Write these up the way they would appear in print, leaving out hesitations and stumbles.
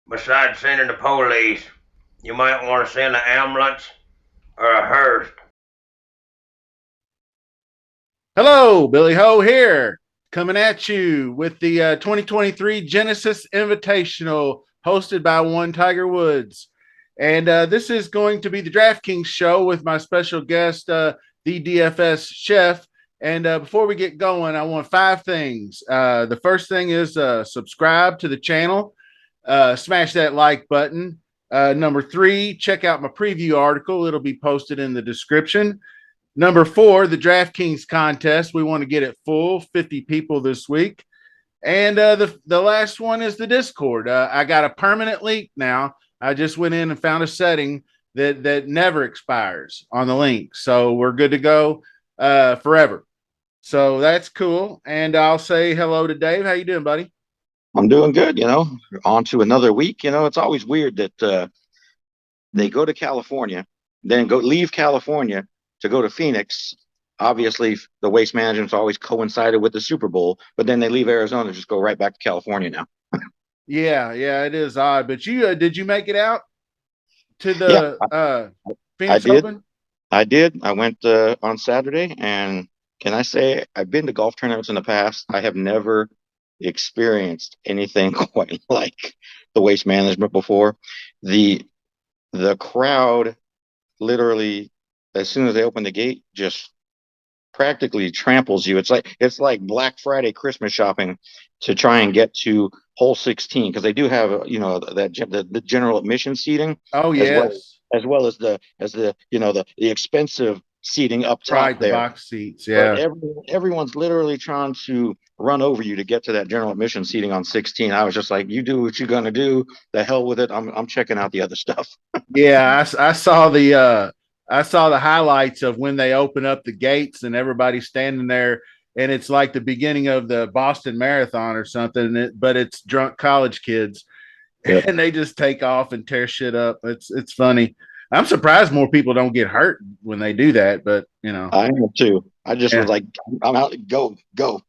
Besides sending the police, you might want to send an ambulance or a hearse. Hello, Billy Ho here, coming at you with the 2023 Genesis Invitational hosted by one Tiger Woods. And this is going to be the DraftKings show with my special guest, the DFS chef. And before we get going, I want five things. The first thing is subscribe to the channel, smash that like button. Number three, check out my preview article. It'll be posted in the description. Number four, the DraftKings contest. We want to get it full, 50 people this week. And the last one is the Discord. I got a permanent link now. I just went in and found a setting that never expires on the link, so we're good to go forever. So that's cool. And I'll say hello to Dave. How you doing, buddy? I'm doing good, on to another week. It's always weird that they go to California, then go leave California to go to Phoenix. Obviously, the waste management's always coincided with the Super Bowl, but then they leave Arizona, just go right back to California now. Yeah, it is odd. But you did you make it out to Yeah, the I Phoenix did. Open? I did. I went on Saturday, and can I say I've been to golf tournaments in the past. I have never experienced anything quite like the waste management before. The the crowd literally, as soon as they open the gate, just practically tramples you. It's like Black Friday Christmas shopping to try and get to hole 16, because they do have the general admission seating, Oh as well yes, as well as the expensive seating up top right. The there. box seats. But Yeah. everyone's literally trying to run over you to get to that general admission seating on 16. I was just like, you do what you're gonna do. The hell with it. I'm checking out the other stuff. Yeah, I saw the highlights of when they open up the gates and everybody's standing there, and it's like the beginning of the Boston Marathon or something. But it's drunk college kids, Yep. and they just take off and tear shit up. It's funny. I'm surprised more people don't get hurt when they do that, but I am too. I just was yeah, like, I'm out. Go, go.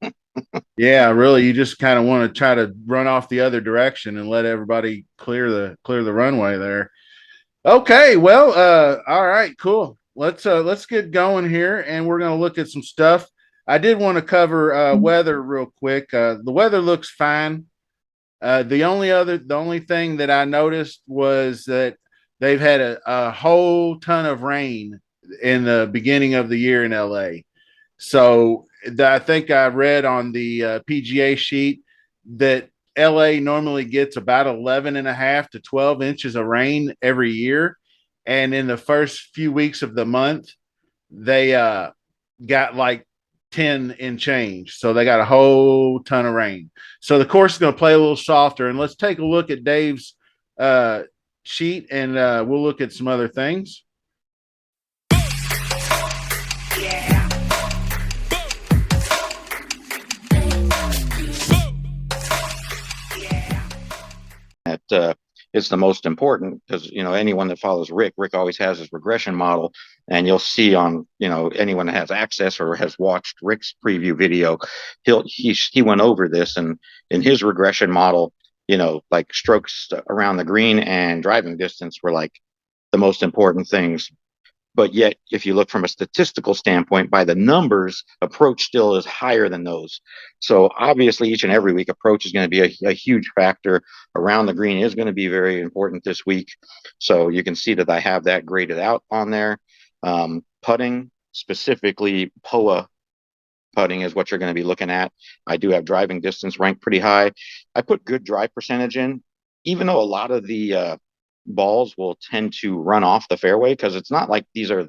yeah, really, you just kind of want to try to run off the other direction and let everybody clear the runway there. Okay, well, all right, cool. Let's get going here, and we're gonna look at some stuff. I did want to cover weather real quick. The weather looks fine. The only thing that I noticed was that they've had a whole ton of rain in the beginning of the year in LA. So I think I read on the PGA sheet that LA normally gets about 11 and a half to 12 inches of rain every year. And in the first few weeks of the month, they got like 10 in change. So they got a whole ton of rain. So the course is going to play a little softer. And let's take a look at Dave's uh, sheet and we'll look at some other things. That It's the most important, because anyone that follows Rick always has his regression model, and you'll see on anyone that has access or has watched Rick's preview video, he went over this, and in his regression model, like strokes around the green and driving distance were like the most important things. But yet, if you look from a statistical standpoint, by the numbers, approach still is higher than those. So obviously, each and every week, approach is going to be a huge factor. Around the green is going to be very important this week. So you can see that I have that graded out on there. Putting, specifically POA putting, is what you're going to be looking at. I do have driving distance ranked pretty high. I put good drive percentage in, even though a lot of the balls will tend to run off the fairway, because it's not like these are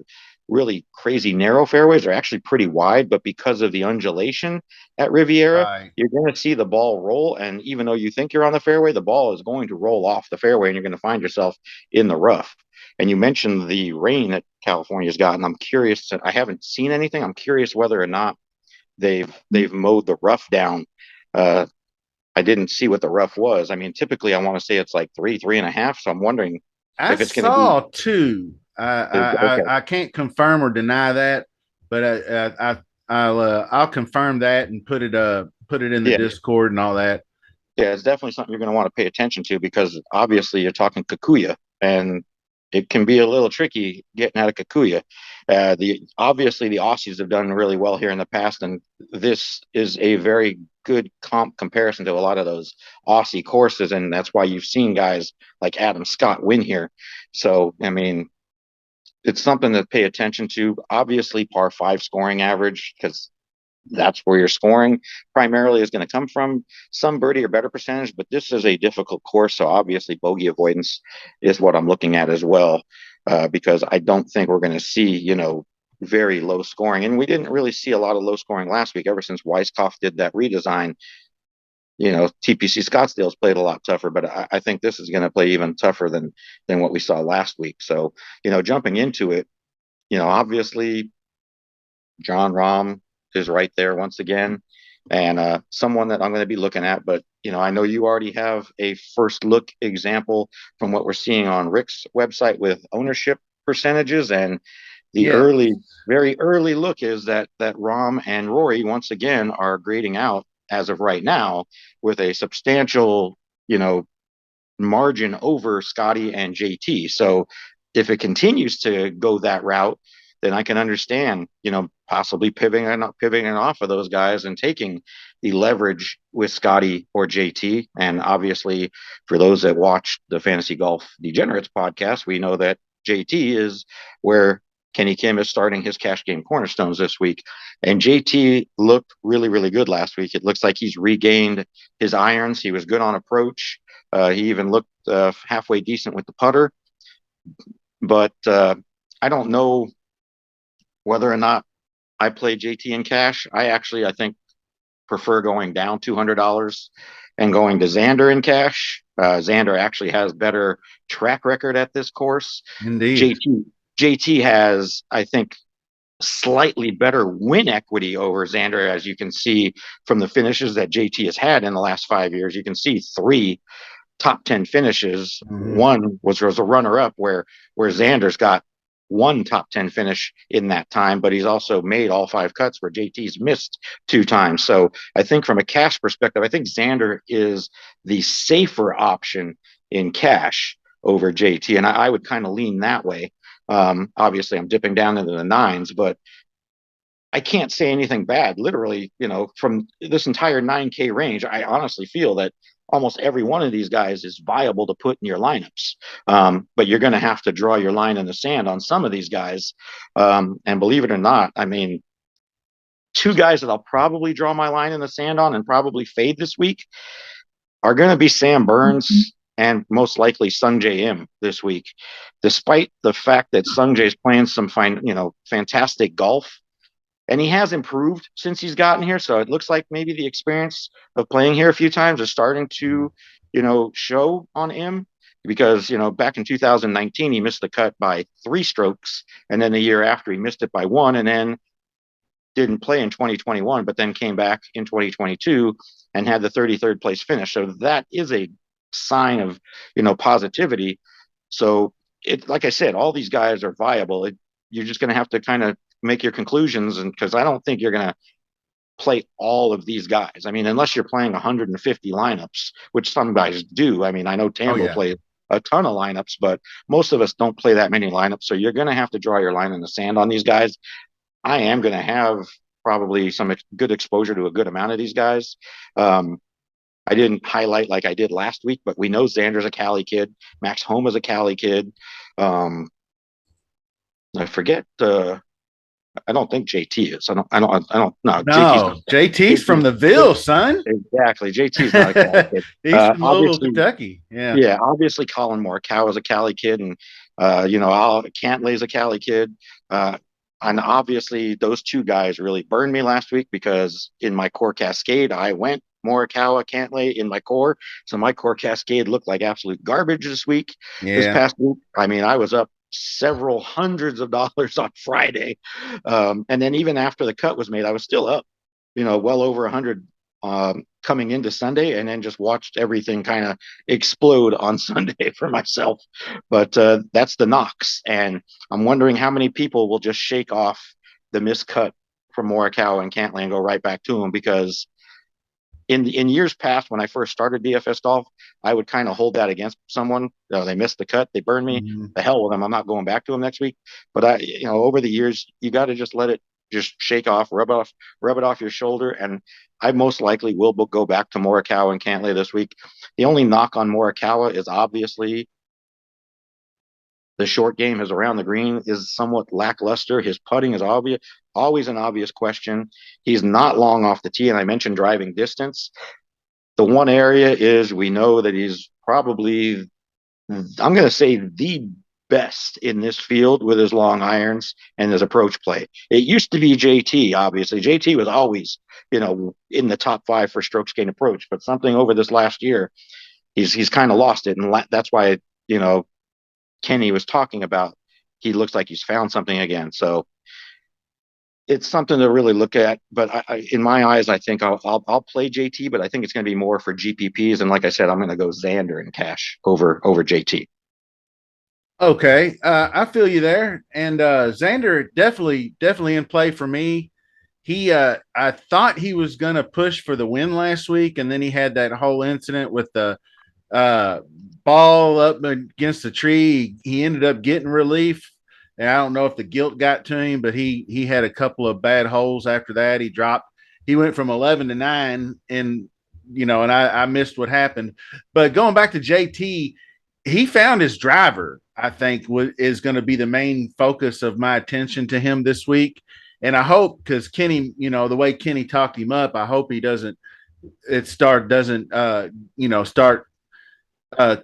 really crazy narrow fairways. They're actually pretty wide, but because of the undulation at Riviera, Right. you're going to see the ball roll. And even though you think you're on the fairway, the ball is going to roll off the fairway, and you're going to find yourself in the rough. And you mentioned the rain that California's gotten. I'm curious. I haven't seen anything. I'm curious whether or not they've mowed the rough down. Uh, I didn't see what the rough was. I mean, typically I want to say it's like three and a half. So I'm wondering I if it's going to be saw two. okay. I can't confirm or deny that, but I'll confirm that and put it in the Yeah, Discord and all that. Yeah, it's definitely something you're going to want to pay attention to because obviously you're talking Kikuya, and it can be a little tricky getting out of Kikuya. The obviously the Aussies have done really well here in the past, and this is a very good comparison to a lot of those Aussie courses, and that's why you've seen guys like Adam Scott win here. So I mean, it's something to pay attention to. Obviously, par five scoring average because that's where your scoring primarily is going to come from. Some birdie or better percentage, but this is a difficult course, so obviously bogey avoidance is what I'm looking at as well, because I don't think we're going to see very low scoring, and we didn't really see a lot of low scoring last week. Ever since Weiskopf did that redesign, TPC Scottsdale's played a lot tougher, but I think this is going to play even tougher than what we saw last week. So jumping into it, obviously John Rahm is right there once again, and someone that I'm going to be looking at. But I know you already have a first look example from what we're seeing on Rick's website with ownership percentages, and the Yeah. very early look is that Rahm and Rory once again are grading out as of right now with a substantial, margin over Scotty and JT. So if it continues to go that route, then I can understand, possibly pivoting off of those guys and taking the leverage with Scotty or JT. And obviously, for those that watch the Fantasy Golf Degenerates podcast, we know that JT is where Kenny Kim is starting his cash game cornerstones this week. And JT looked really, really good last week. It looks like he's regained his irons. He was good on approach. He even looked halfway decent with the putter. But I don't know whether or not I play JT in cash. I think, prefer going down $200 and going to Xander in cash. Xander actually has better track record at this course. Indeed. JT has, I think, slightly better win equity over Xander, as you can see from the finishes that JT has had in the last 5 years. You can see three top 10 finishes. Mm-hmm. One was a runner up where Xander's got one top 10 finish in that time, but he's also made all five cuts where JT's missed two times. So I think from a cash perspective, I think Xander is the safer option in cash over JT. And I would kind of lean that way. Obviously, I'm dipping down into the nines, but I can't say anything bad. Literally, from this entire 9K range, I honestly feel that almost every one of these guys is viable to put in your lineups. But you're going to have to draw your line in the sand on some of these guys. And believe it or not, I mean, two guys that I'll probably draw my line in the sand on and probably fade this week are going to be Sam Burns and most likely Sungjae Im this week. Despite the fact that Sungjae is playing some fantastic golf, and he has improved since he's gotten here. So it looks like maybe the experience of playing here a few times is starting to, show on him because, back in 2019, he missed the cut by 3 strokes. And then the year after he missed it by 1 and then didn't play in 2021, but then came back in 2022 and had the 33rd place finish. So that is a sign of, positivity. So like I said, all these guys are viable. You're just going to have to kind of make your conclusions, and because I don't think you're going to play all of these guys. I mean, unless you're playing 150 lineups, which some guys do. I mean, I know Tambo plays a ton of lineups, but most of us don't play that many lineups. So you're going to have to draw your line in the sand on these guys. I am going to have probably some good exposure to a good amount of these guys. I didn't highlight like I did last week, but we know Xander's a Cali kid. Max Homa's a Cali kid. I forget. I don't think JT is. I don't. No, No, JT's from the Ville, son. Exactly. JT's not a Cali kid. He's from Louisville, Kentucky. Yeah. Yeah. Obviously, Colin Morikawa is a Cali kid, and Cantlay's a Cali kid. And obviously, those two guys really burned me last week because in my core cascade, I went Morikawa, Cantlay in my core. So my core cascade looked like absolute garbage this week. Yeah. This past week, I mean, I was up several hundreds of dollars on Friday. And then even after the cut was made, I was still up, well over 100 coming into Sunday, and then just watched everything kind of explode on Sunday for myself. But that's the knocks. And I'm wondering how many people will just shake off the miscut from Morikawa and Cantlay and go right back to him, because in years past, when I first started DFS golf, I would kind of hold that against someone. They missed the cut, they burned me. Mhm. The hell with them. I'm not going back to them next week. But over the years, you got to just let it just shake off, rub it off your shoulder. And I most likely will go back to Morikawa and Cantlay this week. The only knock on Morikawa is obviously the short game. His around the green is somewhat lackluster. His putting is obvious, always an obvious question. He's not long off the tee, and I mentioned driving distance. The one area is we know that he's probably, I'm going to say, the best in this field with his long irons and his approach play. It used to be JT, obviously. JT was always, in the top 5 for strokes gained approach, but something over this last year, he's kind of lost it, and that's why Kenny was talking about. He looks like he's found something again. So it's something to really look at. But in my eyes, I think I'll play JT, but I think it's going to be more for GPPs. And like I said, I'm going to go Xander in cash over JT. Okay, I feel you there, and Xander definitely in play for me. I thought he was going to push for the win last week, and then he had that whole incident with the uh, ball up against the tree. He ended up getting relief, and I don't know if the guilt got to him, but he had a couple of bad holes after that. He dropped. He went from 11 to 9, and and I missed what happened. But going back to JT, he found his driver. I think is going to be the main focus of my attention to him this week. And I hope, because Kenny, the way Kenny talked him up, I hope he doesn't start uh,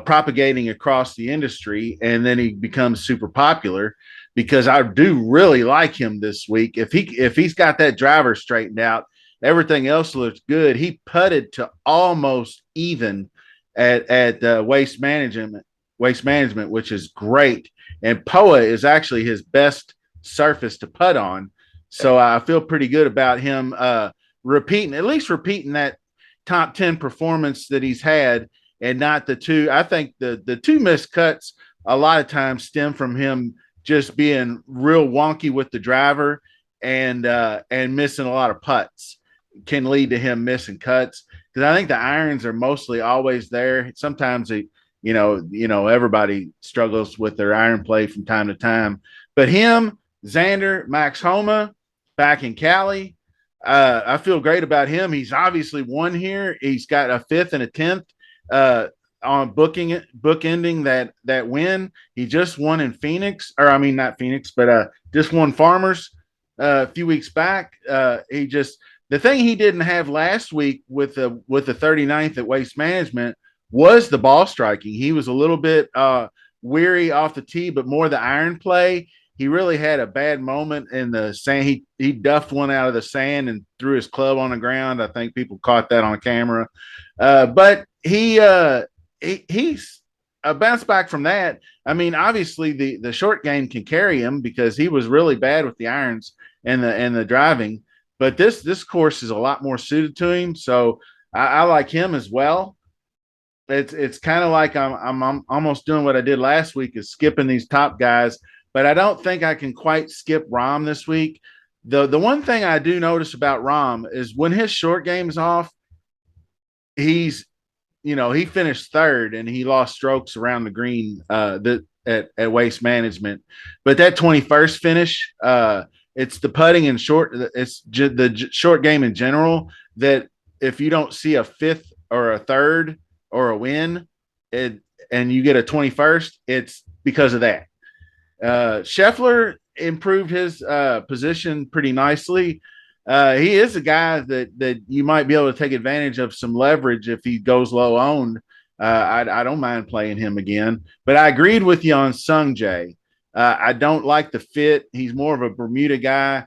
propagating across the industry, and then he becomes super popular. Because I do really like him this week. If he's got that driver straightened out, everything else looks good. He putted to almost even at waste management, which is great. And POA is actually his best surface to putt on. So I feel pretty good about him repeating that top 10 performance that he's had, and not the two. I think the two missed cuts a lot of times stem from him just being real wonky with the driver and missing a lot of putts can lead to him missing cuts, because I think the irons are mostly always there. Sometimes everybody struggles with their iron play from time to time, but him, Xander, Max Homa back in Cali, I feel great about him. He's obviously won here. He's got a 5th and a 10th on bookending that win. He just won in Phoenix, or I mean not Phoenix, but just won Farmers a few weeks back. The thing he didn't have last week with the 39th at Waste Management was the ball striking. He was a little bit weary off the tee, but more the iron play. He really had a bad moment in the sand. He duffed one out of the sand and threw his club on the ground. I think people caught that on camera. But he's a bounce back from that. I mean, obviously the short game can carry him because he was really bad with the irons and the driving. But this course is a lot more suited to him, so I like him as well. It's kind of like I'm almost doing what I did last week, is skipping these top guys, but I don't think I can quite skip Rahm this week. The one thing I do notice about Rahm is when his short game is off, he finished 3rd and he lost strokes around the green at Waste Management, but that 21st finish, it's the putting and the short game in general, that if you don't see a 5th or a 3rd or a win, and you get a 21st, it's because of that. Scheffler improved his position pretty nicely. He is a guy that you might be able to take advantage of some leverage if he goes low owned. I don't mind playing him again, but I agreed with you on Sung Jae. I don't like the fit. He's more of a Bermuda guy.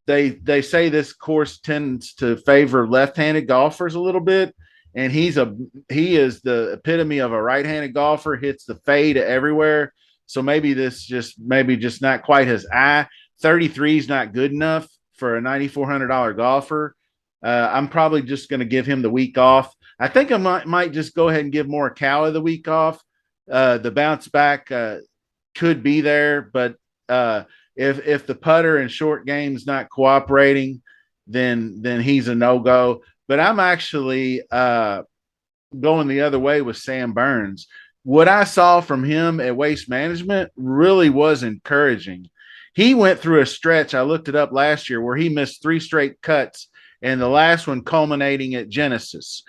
They say this course tends to favor left-handed golfers a little bit, and he is the epitome of a right-handed golfer. Hits the fade everywhere. So maybe just not quite his eye. 33 is not good enough for a $9,400 golfer. I'm probably just going to give him the week off. I think I might just go ahead and give Morikawa the week off. The bounce back could be there, but if the putter and short game is not cooperating, then he's a no-go. But I'm actually going the other way with Sam Burns. What I saw from him at Waste Management really was encouraging. He went through a stretch, I looked it up last year, where he missed 3 straight cuts, and the last one culminating at Genesis.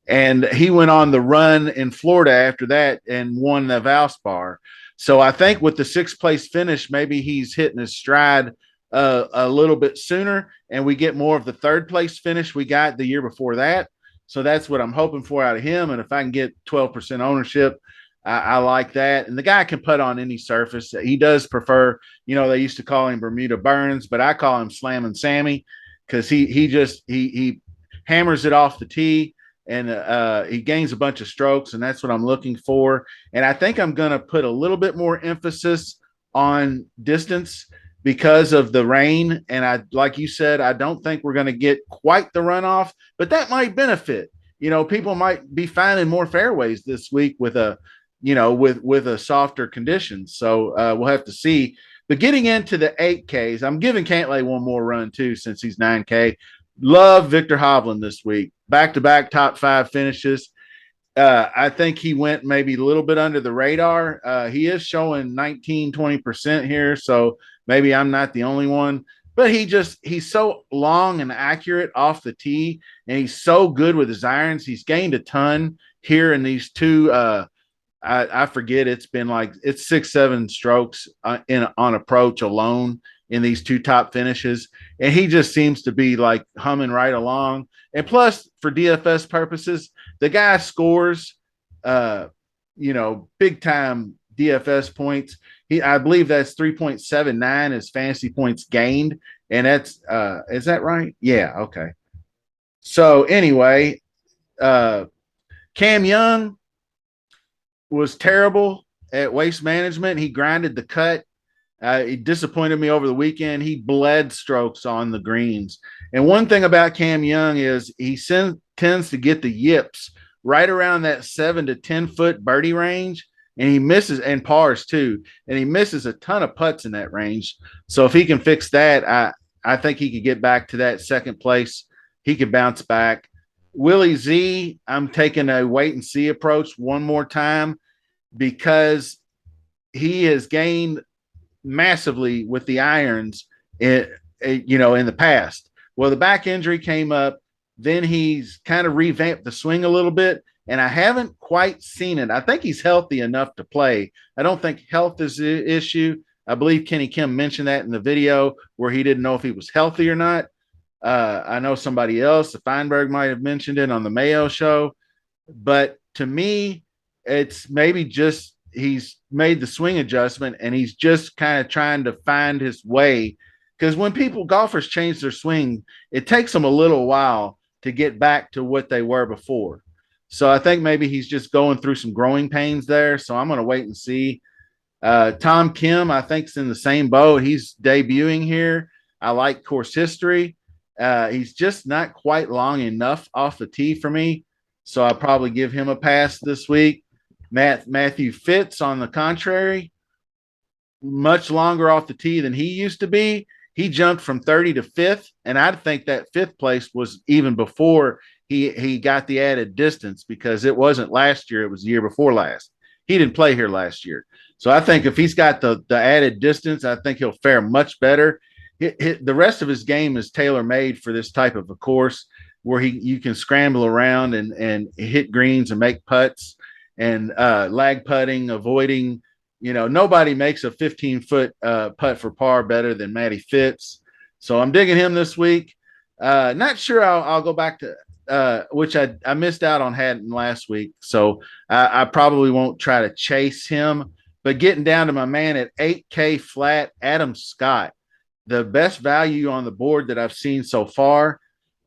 And he went on the run in Florida after that and won the Valspar. So I think with the 6th place finish, maybe he's hitting his stride a little bit sooner, and we get more of the 3rd place finish we got the year before that. So that's what I'm hoping for out of him. And if I can get 12% ownership, I like that. And the guy can putt on any surface. He does prefer, they used to call him Bermuda Burns, but I call him Slammin' Sammy because he hammers it off the tee, and he gains a bunch of strokes, and that's what I'm looking for. And I think I'm going to put a little bit more emphasis on distance because of the rain. And like you said, I don't think we're going to get quite the runoff, but that might benefit. People might be finding more fairways this week with a softer conditions. So we'll have to see. But getting into the 8Ks, I'm giving Cantlay one more run too, since he's 9K. Love Victor Hovland this week. Back-to-back top 5 finishes. I think he went maybe a little bit under the radar. He is showing 19-20% here, so maybe I'm not the only one. But he's so long and accurate off the tee, and he's so good with his irons. He's gained a ton here in these two. I forget, it's 6-7 strokes on approach alone in these 2 top finishes, and he just seems to be like humming right along. And plus, for DFS purposes, the guy scores, big time DFS points. I believe that's 3.79 is fantasy points gained, and that's is that right? Yeah, okay. So anyway, Cam Young was terrible at Waste Management. He grinded the cut. He disappointed me over the weekend. He bled strokes on the greens. And one thing about Cam Young is he tends to get the yips right around that 7 to 10 foot birdie range, and he misses, and pars too, and he misses a ton of putts in that range. So if he can fix that, I think he could get back to that 2nd place. He could bounce back. Willie Z, I'm taking a wait and see approach one more time because he has gained massively with the irons in the past. Well, the back injury came up, then he's kind of revamped the swing a little bit, and I haven't quite seen it. I think he's healthy enough to play. I don't think health is the issue. I believe Kenny Kim mentioned that in the video where he didn't know if he was healthy or not. I know somebody else, Feinberg, might have mentioned it on the Mayo show, but to me, it's maybe just he's made the swing adjustment and he's just kind of trying to find his way. Because when golfers change their swing, it takes them a little while to get back to what they were before. So I think maybe he's just going through some growing pains there. So I'm going to wait and see. Tom Kim, I think, is in the same boat. He's debuting here. I like course history. He's just not quite long enough off the tee for me. So I'll probably give him a pass this week. Matthew Fitz, on the contrary, much longer off the tee than he used to be. He jumped from 30 to 5th, and I think that 5th place was even before he got the added distance, because it wasn't last year, it was the year before last. He didn't play here last year. So I think if he's got the added distance, I think he'll fare much better. The rest of his game is tailor-made for this type of a course where you can scramble around and hit greens and make putts and lag putting, avoiding, nobody makes a 15-foot putt for par better than Matty Fitz. So I'm digging him this week. Not sure I'll go back to which I missed out on Haddon last week. So I probably won't try to chase him. But getting down to my man at 8K flat, Adam Scott, the best value on the board that I've seen so far.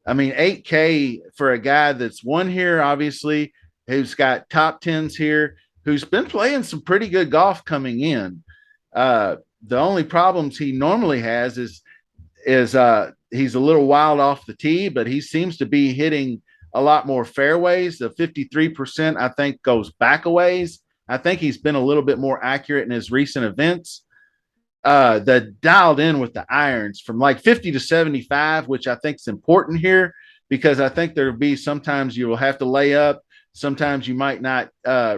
I mean, 8K for a guy that's won here, obviously, who's got top 10s here, who's been playing some pretty good golf coming in. The only problems he normally has is he's a little wild off the tee, but he seems to be hitting a lot more fairways. The 53%, I think, goes back a ways. I think he's been a little bit more accurate in his recent events. the dialed in with the irons from like 50 to 75, which I think is important here because I think there'll be sometimes you will have to lay up. Sometimes you might not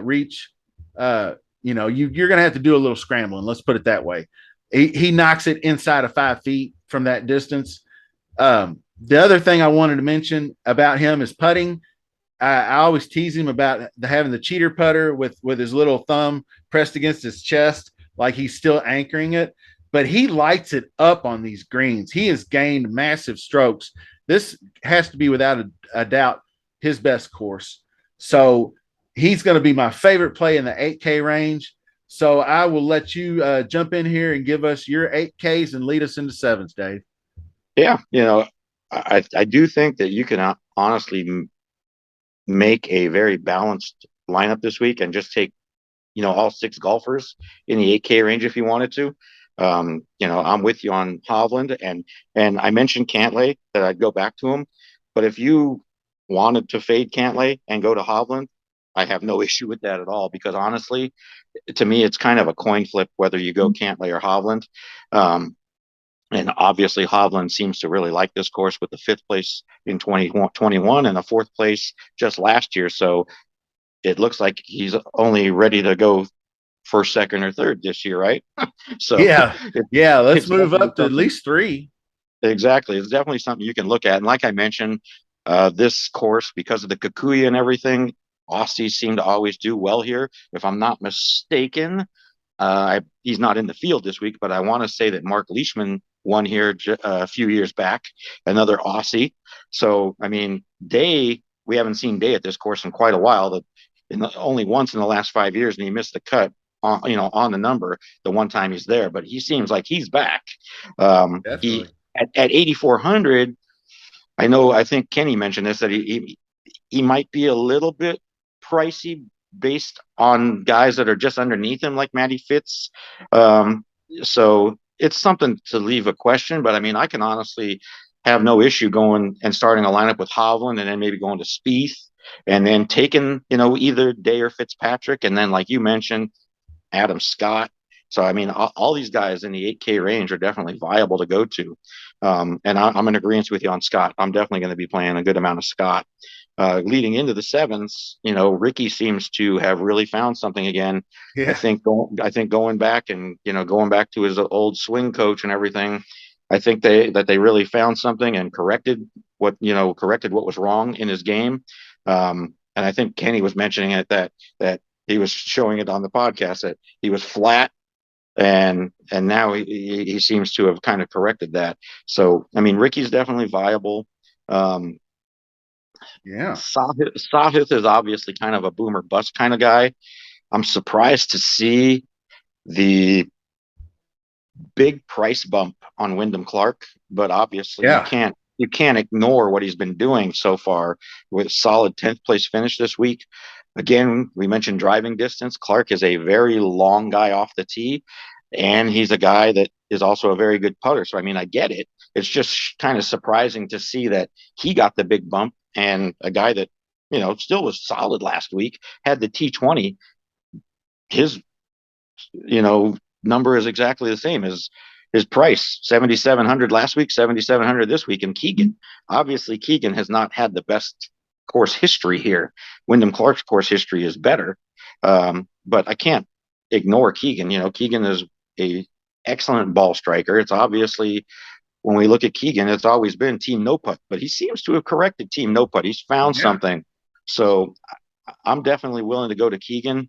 reach, you're going to have to do a little scrambling. Let's put it that way. He knocks it inside of 5 feet from that distance. The other thing I wanted to mention about him is putting. I always tease him about having the cheater putter with his little thumb pressed against his chest, like he's still anchoring it. But he lights it up on these greens. He has gained massive strokes. This has to be without a doubt his best course. So he's going to be my favorite play in the 8K range. So I will let you jump in here and give us your 8Ks and lead us into sevens, Dave. Yeah, I do think that you can honestly make a very balanced lineup this week and just take, all 6 golfers in the 8K range if you wanted to. I'm with you on Hovland, and I mentioned Cantlay that I'd go back to him, but if you wanted to fade Cantlay and go to Hovland, I have no issue with that at all, because honestly, to me, it's kind of a coin flip whether you go Cantlay or Hovland. And obviously, Hovland seems to really like this course with the 5th place in 2021 and the 4th place just last year. So it looks like he's only ready to go first, second, or third this year, right? So Yeah. Yeah. Let's move up to at something. least 3. Exactly. It's definitely something you can look at. And like I mentioned, this course, because of the Kikuyu and everything, Aussies seem to always do well here. If I'm not mistaken, he's not in the field this week, but I want to say that Mark Leishman won here a few years back, another Aussie. So, I mean, we haven't seen Day at this course in quite a while. Only once in the last 5 years, and he missed the cut on the number the one time he's there. But he seems like he's back. He Definitely. at 8,400. I think Kenny mentioned this, that he might be a little bit pricey based on guys that are just underneath him, like Matty Fitz. So it's something to leave a question, but I mean, I can honestly have no issue going and starting a lineup with Hovland and then maybe going to Spieth and then taking, either Day or Fitzpatrick. And then, like you mentioned, Adam Scott. So, I mean, all these guys in the 8K range are definitely viable to go to. And I'm in agreement with you on Scott. I'm definitely going to be playing a good amount of Scott. Leading into the sevens, Ricky seems to have really found something again. Yeah. I think going back and, going back to his old swing coach and everything, I think they really found something and corrected what was wrong in his game. And I think Kenny was mentioning it that he was showing it on the podcast that he was flat, and now he seems to have kind of corrected that. So, I mean, Ricky's definitely viable. Yeah. Sahith is obviously kind of a boomer bust kind of guy. I'm surprised to see the big price bump on Wyndham Clark, but obviously Yeah. you can't ignore what he's been doing so far with a solid 10th place finish this week. Again, we mentioned driving distance. Clark is a very long guy off the tee, and he's a guy that is also a very good putter. So, I mean, I get it. It's just kind of surprising to see that he got the big bump, and a guy that, still was solid last week had the T20. His, number is exactly the same as his price, 7,700 last week, 7,700 this week. And Keegan, obviously, Keegan has not had the best course history here. Wyndham Clark's course history is better, but I can't ignore Keegan. Keegan is a excellent ball striker. It's obviously, when we look at Keegan, it's always been team no putt, but he seems to have corrected team no putt. He's found Yeah. something. So I'm definitely willing to go to Keegan.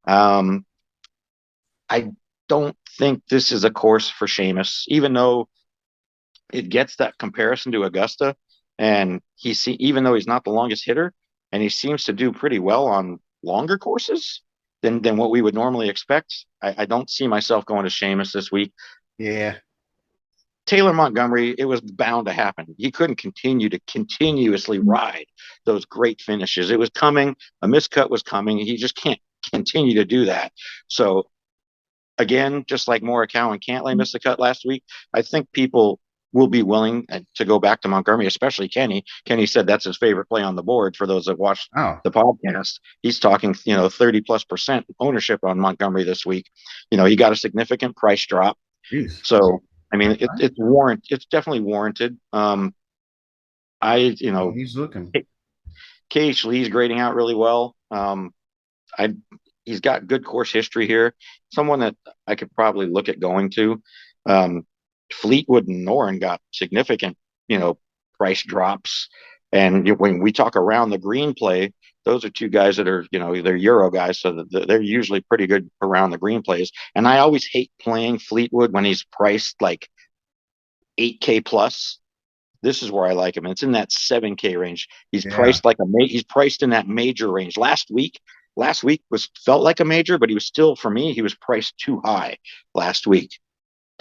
I don't think this is a course for Seamus, even though it gets that comparison to Augusta. And even though he's not the longest hitter, and he seems to do pretty well on longer courses than what we would normally expect, I don't see myself going to Seamus this week. Yeah. Taylor Montgomery, it was bound to happen. He couldn't continue to continuously ride those great finishes. It was coming. A miscut was coming. He just can't continue to do that. So, again, just like Morikawa and Cantlay missed the cut last week, I think people will be willing to go back to Montgomery, especially Kenny. Kenny said that's his favorite play on the board for those that watched Oh. the podcast. He's talking, 30+% ownership on Montgomery this week. He got a significant price drop. Jeez. So, I mean, it's definitely warranted. He's looking. KH Lee's grading out really well. I He's got good course history here. Someone that I could probably look at going to. Um, Fleetwood and Noren got significant, price drops. And when we talk around the green play, those are two guys that are, they're Euro guys, so they're usually pretty good around the green plays. And I always hate playing Fleetwood when he's priced like 8K plus. This is where I like him. And it's in that 7K range. He's Yeah. priced like he's priced in that major range. Last week was felt like a major, but he was still, for me, he was priced too high last week.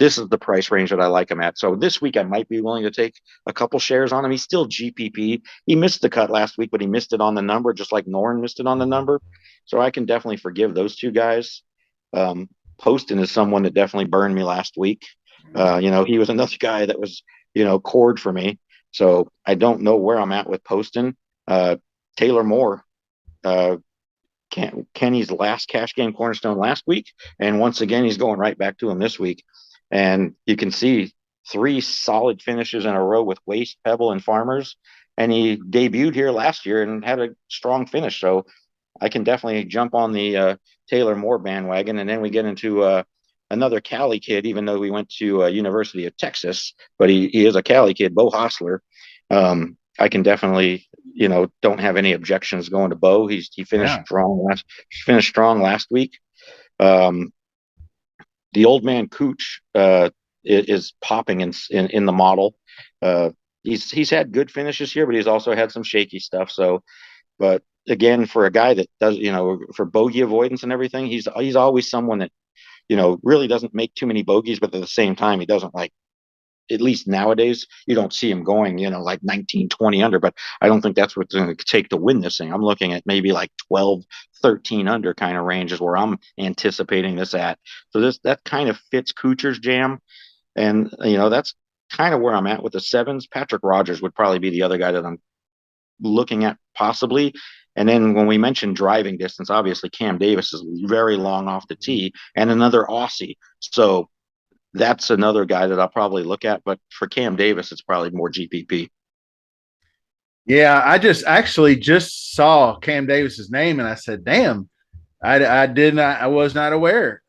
This is the price range that I like him at. So this week I might be willing to take a couple shares on him. He's still GPP. He missed the cut last week, but he missed it on the number, just like Noren missed it on the number. So I can definitely forgive those two guys. Um, Poston is someone that definitely burned me last week. He was another guy that was, cord for me. So I don't know where I'm at with Poston. Taylor Moore, uh, Kenny's last cash game cornerstone last week, and once again he's going right back to him this week. And you can see 3 solid finishes in a row with Waste, Pebble, and Farmers. And he debuted here last year and had a strong finish. So I can definitely jump on the Taylor Moore bandwagon. And then we get into another Cali kid, even though we went to University of Texas, but he is a Cali kid, Bo Hostler. I can definitely, don't have any objections going to Bo. He finished Yeah. finished strong last week. Um, the old man Cooch is popping in the model. He's had good finishes here, but he's also had some shaky stuff. So, but again, for a guy that does, for bogey avoidance and everything, he's always someone that, really doesn't make too many bogeys, but at the same time, he doesn't, like, at least nowadays, you don't see him going, like 19, 20 under, but I don't think that's what's going to take to win this thing. I'm looking at maybe like 12, 13 under kind of ranges where I'm anticipating this at. So that kind of fits Kuchar's jam. And, that's kind of where I'm at with the sevens. Patrick Rogers would probably be the other guy that I'm looking at possibly. And then when we mentioned driving distance, obviously Cam Davis is very long off the tee and another Aussie. So that's another guy that I'll probably look at. But for Cam Davis, it's probably more GPP. Yeah, I just saw Cam Davis's name and I said, "Damn, I was not aware."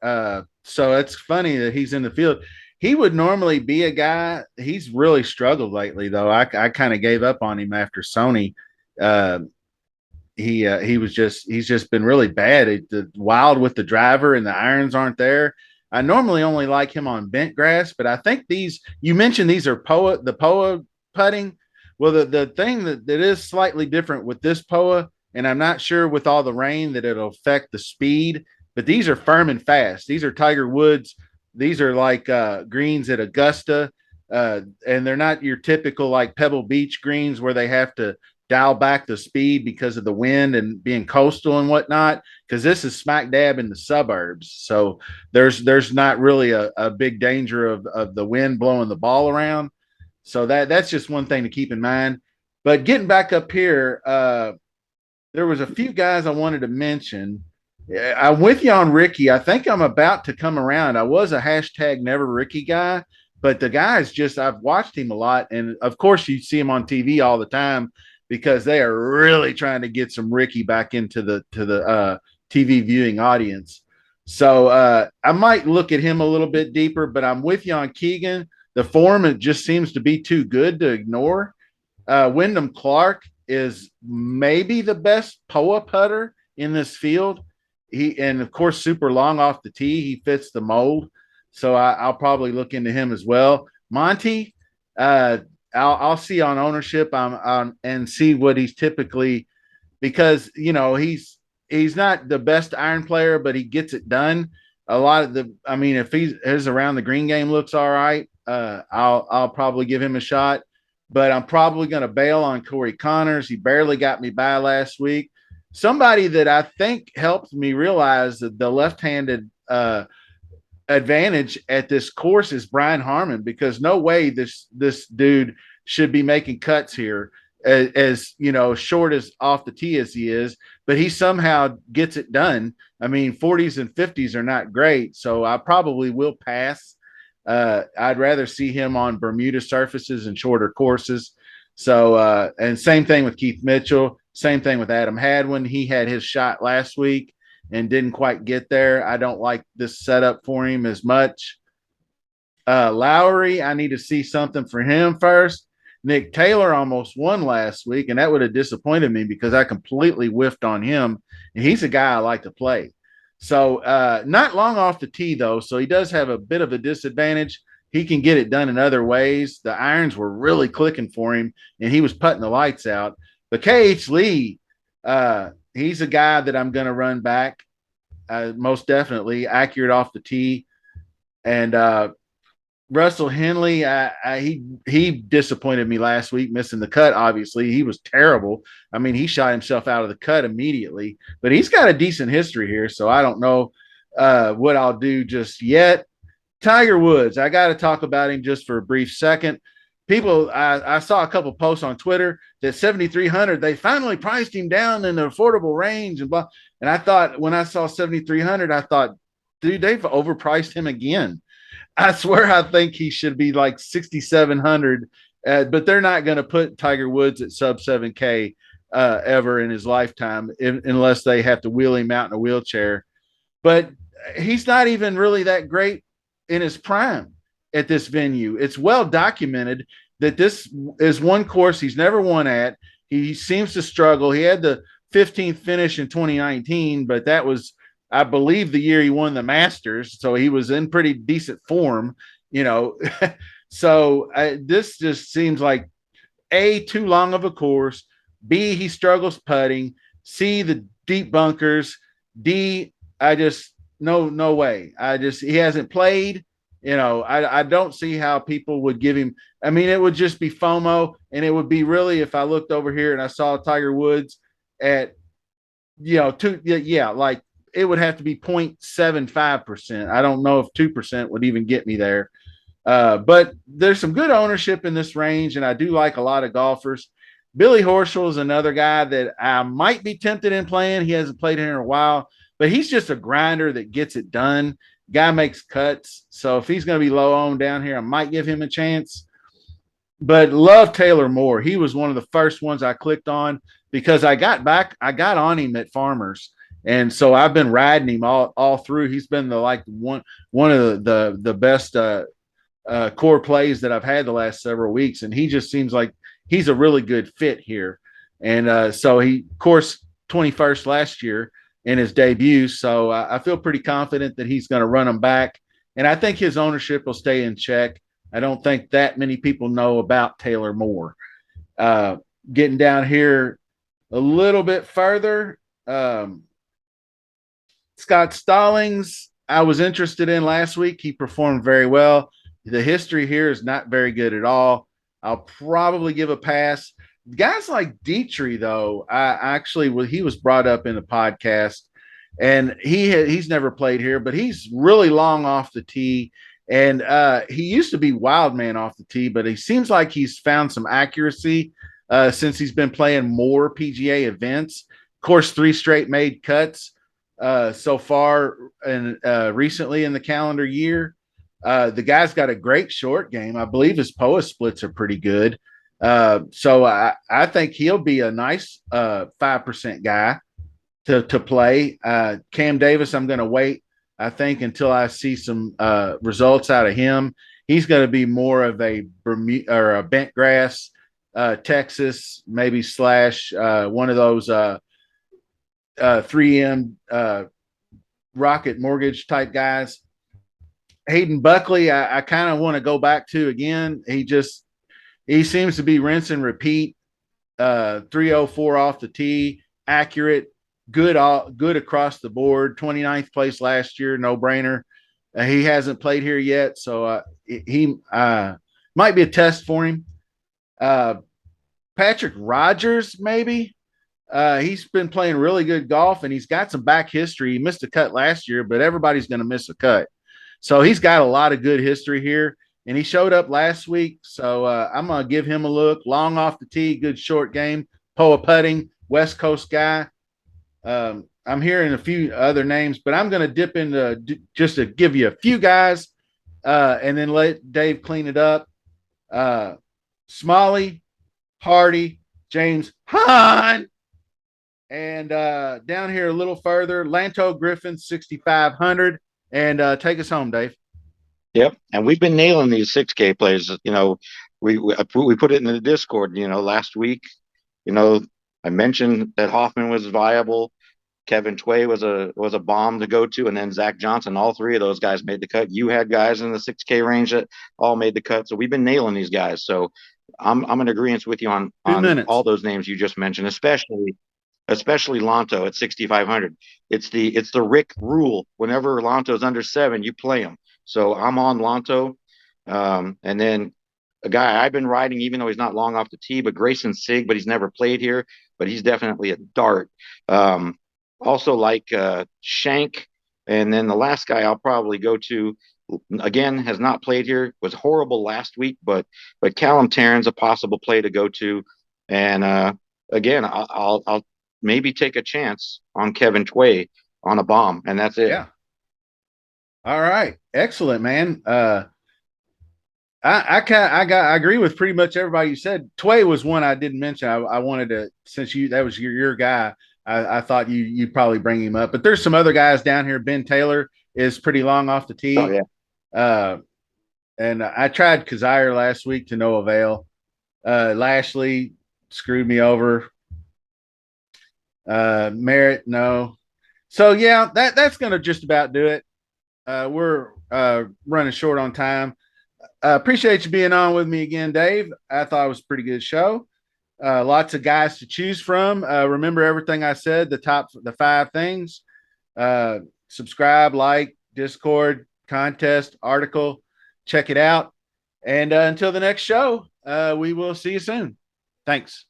So it's funny that he's in the field. He would normally be a guy. He's really struggled lately, though. I kind of gave up on him after Sony. Uh, he's just been really bad. The wild with the driver and the irons aren't there. I normally only like him on bent grass, but I think you mentioned these are the POA putting. Well, the thing that is slightly different with this POA, and I'm not sure with all the rain that it'll affect the speed, but these are firm and fast. These are Tiger Woods. These are like greens at Augusta, and they're not your typical like Pebble Beach greens where they have to dial back the speed because of the wind and being coastal and whatnot, because this is smack dab in the suburbs. So there's not really a big danger of the wind blowing the ball around. So that's just one thing to keep in mind. But getting back up here, there was a few guys I wanted to mention. I'm with you on Ricky. I think I'm about to come around. I was a hashtag never Ricky guy, but the guy is just, I've watched him a lot. And of course, you see him on TV all the time because they are really trying to get some Ricky back into the TV viewing audience. So I might look at him a little bit deeper, but I'm with you on Keegan. The form, it just seems to be too good to ignore. Wyndham Clark is maybe the best POA putter in this field. And of course, super long off the tee. He fits the mold. So I'll probably look into him as well. Monty, I'll see on ownership and see what he's typically, because he's not the best iron player, but he gets it done. A lot of if his around the green game looks all right, I'll probably give him a shot. But I'm probably going to bail on Corey Connors. He barely got me by last week. Somebody that I think helped me realize that the left-handed advantage at this course is Brian Harmon, because no way this dude should be making cuts here as short as off the tee as he is, but he somehow gets it done. I mean, 40s and 50s are not great, so I probably will pass. I'd rather see him on Bermuda surfaces and shorter courses. So, and same thing with Keith Mitchell. Same thing with Adam Hadwin. He had his shot last week and didn't quite get there. I don't like this setup for him as much. Lowry, I need to see something for him first. Nick Taylor almost won last week, and that would have disappointed me because I completely whiffed on him, and he's a guy I like to play. So not long off the tee, though, so he does have a bit of a disadvantage. He can get it done in other ways. The irons were really clicking for him, and he was putting the lights out. But KH Lee, he's a guy that I'm going to run back, most definitely, accurate off the tee. And Russell Henley, he disappointed me last week, missing the cut. Obviously, he was terrible. I mean, he shot himself out of the cut immediately. But he's got a decent history here, so I don't know what I'll do just yet. Tiger Woods, I got to talk about him just for a brief second. People, I saw a couple posts on Twitter that 7,300, they finally priced him down in the affordable range and blah. And I thought when I saw 7,300, I thought, dude, they've overpriced him again. I swear I think he should be like 6,700, but they're not going to put Tiger Woods at sub 7K ever in his lifetime unless they have to wheel him out in a wheelchair. But he's not even really that great in his prime at this venue. It's well documented that this is one course he's never won at. He seems to struggle. He had the 15th finish in 2019, but that was, I believe, the year he won the Masters, so he was in pretty decent form, you know. So this just seems like A, too long of a course, B, he struggles putting, C, the deep bunkers, D, I just no way. He hasn't played, you know. I don't see how people would give him. I mean, it would just be FOMO, and it would be really, if I looked over here and I saw Tiger Woods at, you know, like it would have to be 0.75%. I don't know if 2% would even get me there. But there's some good ownership in this range, and I do like a lot of golfers. Billy Horschel is another guy that I might be tempted in playing. He hasn't played here in a while, but he's just a grinder that gets it done. Guy makes cuts. So if he's going to be low owned down here, I might give him a chance. But love Taylor Moore. He was one of the first ones I clicked on because I got on him at Farmers. And so I've been riding him all through. He's been one of the best core plays that I've had the last several weeks, and he just seems like he's a really good fit here. And so he, of course, 21st last year in his debut. So I feel pretty confident that he's going to run him back, and I think his ownership will stay in check. I don't think that many people know about Taylor Moore. Getting down here a little bit further. Scott Stallings, I was interested in last week. He performed very well. The history here is not very good at all. I'll probably give a pass. Guys like Dietrich, though, he was brought up in the podcast, and he's never played here, but he's really long off the tee. And he used to be wild man off the tee, but he seems like he's found some accuracy since he's been playing more PGA events. Of course, 3 straight made cuts so far and recently in the calendar year. The guy's got a great short game. I believe his POA splits are pretty good. So I think he'll be a nice 5% guy to play. Cam Davis, I'm going to wait, I think, until I see some results out of him. He's going to be more of a Bermuda or a bent grass, Texas, maybe / one of those 3M Rocket Mortgage type guys. Hayden Buckley, I kind of want to go back to again. He seems to be rinse and repeat. 304 off the tee, accurate, good across the board. 29th place last year, no brainer. He hasn't played here yet, so he might be a test for him. Patrick Rogers, maybe. He's been playing really good golf, and he's got some back history. He missed a cut last year, but everybody's going to miss a cut. So he's got a lot of good history here, and he showed up last week. So I'm going to give him a look. Long off the tee, good short game, POA putting, West Coast guy. I'm hearing a few other names, but I'm going to dip into just to give you a few guys and then let Dave clean it up. Smalley, Hardy, James Hahn, and down here a little further, Lanto Griffin 6,500. And take us home, Dave. Yep, and we've been nailing these 6K plays. We put it in the Discord. Last week, you know, I mentioned that Hoffman was viable. Kevin Tway was a bomb to go to, and then Zach Johnson. All three of those guys made the cut. You had guys in the 6K range that all made the cut. So we've been nailing these guys. So I'm in agreement with you on 2 minutes. all those names you just mentioned, especially Lonto at 6,500. It's the Rick rule. Whenever Lonto's under 7, you play him. So I'm on Lonto, and then a guy I've been riding, even though he's not long off the tee, but Grayson Sig, but he's never played here, but he's definitely a dart. Um, Also like Shank, and then the last guy I'll probably go to again has not played here. Was horrible last week, but Callum Tarrant's a possible play to go to, and again I'll maybe take a chance on Kevin Tway on a bomb, and that's it. Yeah. All right. Excellent, man. I agree with pretty much everybody you said. Tway was one I didn't mention. I wanted to, since that was your guy. I thought you'd probably bring him up, but there's some other guys down here. Ben Taylor is pretty long off the Oh tee. yeah. And I tried Kazire last week to no avail. Lashley screwed me over. Merritt, no. So yeah, that's gonna just about do it. We're running short on time. Appreciate you being on with me again, Dave. I thought it was a pretty good show. Lots of guys to choose from. Remember everything I said, the 5 things. Subscribe, like, Discord, contest, article. Check it out. And until the next show, we will see you soon. Thanks.